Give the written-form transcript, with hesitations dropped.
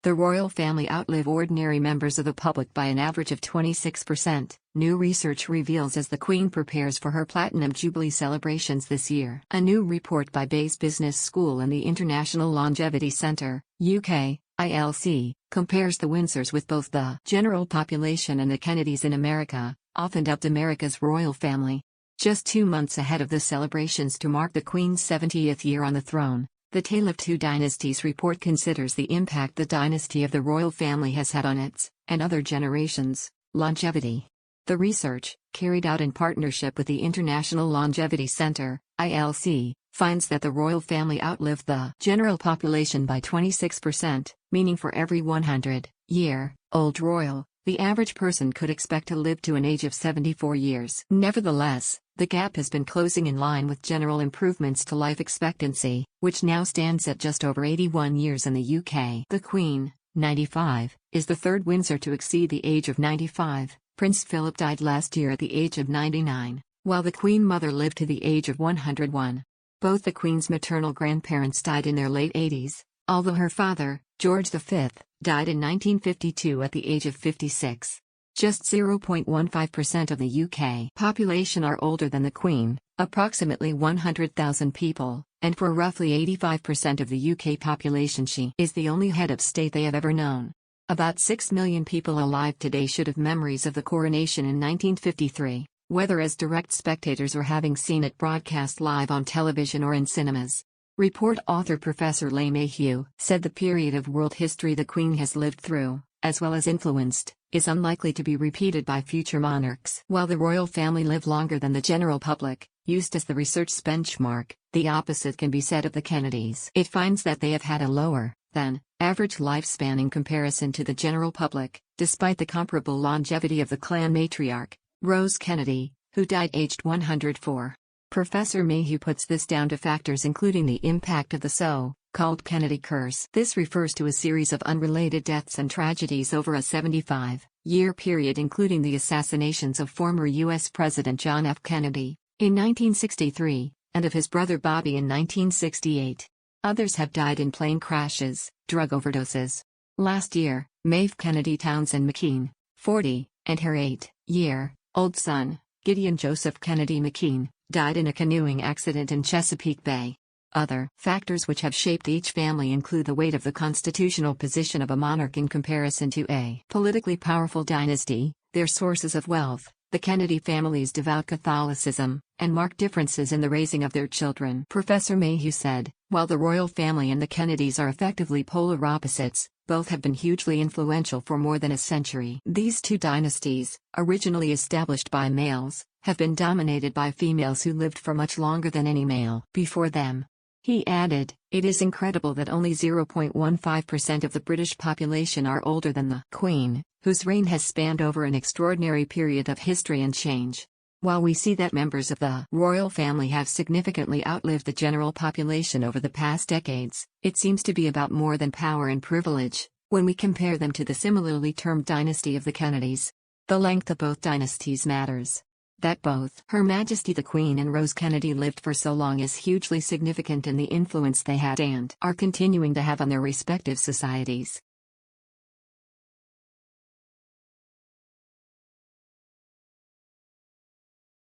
The royal family outlive ordinary members of the public by an average of 26%, new research reveals as the Queen prepares for her Platinum Jubilee celebrations this year. A new report by Bayes Business School and the International Longevity Centre, UK, ILC, compares the Windsors with both the general population and the Kennedys in America, often dubbed America's royal family. Just 2 months ahead of the celebrations to mark the Queen's 70th year on the throne, the Tale of Two Dynasties report considers the impact the dynasty of the royal family has had on its, and other generations, longevity. The research, carried out in partnership with the International Longevity Centre, ILC, finds that the royal family outlived the general population by 26%, meaning for every 100-year-old royal, the average person could expect to live to an age of 74 years. Nevertheless, the gap has been closing in line with general improvements to life expectancy, which now stands at just over 81 years in the UK. The Queen, 95, is the third Windsor to exceed the age of 95. Prince Philip died last year at the age of 99, while the Queen Mother lived to the age of 101. Both the Queen's maternal grandparents died in their late 80s, although her father, George V, died in 1952 at the age of 56. Just 0.15% of the UK population are older than the Queen, approximately 100,000 people, and for roughly 85% of the UK population she is the only head of state they have ever known. About 6 million people alive today should have memories of the coronation in 1953, whether as direct spectators or having seen it broadcast live on television or in cinemas. Report author Professor Leigh Mayhew said the period of world history the Queen has lived through, as well as influenced, is unlikely to be repeated by future monarchs. While the royal family live longer than the general public, used as the research's benchmark, the opposite can be said of the Kennedys. It finds that they have had a lower than average lifespan in comparison to the general public, despite the comparable longevity of the clan matriarch, Rose Kennedy, who died aged 104. Professor Mayhew puts this down to factors including the impact of the so-called Kennedy curse. This refers to a series of unrelated deaths and tragedies over a 75-year period, including the assassinations of former U.S. President John F. Kennedy in 1963, and of his brother Bobby in 1968. Others have died in plane crashes, drug overdoses. Last year, Maeve Kennedy Townsend McKean, 40, and her 8-year-old son, Gideon Joseph Kennedy McKean, died in a canoeing accident in Chesapeake Bay. Other factors which have shaped each family include the weight of the constitutional position of a monarch in comparison to a politically powerful dynasty, their sources of wealth, the Kennedy family's devout Catholicism, and marked differences in the raising of their children. Professor Mayhew said, while the royal family and the Kennedys are effectively polar opposites, both have been hugely influential for more than a century. These two dynasties, originally established by males, have been dominated by females who lived for much longer than any male before them. He added, it is incredible that only 0.15% of the British population are older than the Queen, whose reign has spanned over an extraordinary period of history and change. While we see that members of the royal family have significantly outlived the general population over the past decades, it seems to be about more than power and privilege, when we compare them to the similarly termed dynasty of the Kennedys. The length of both dynasties matters. That both Her Majesty the Queen and Rose Kennedy lived for so long is hugely significant in the influence they had and are continuing to have on their respective societies.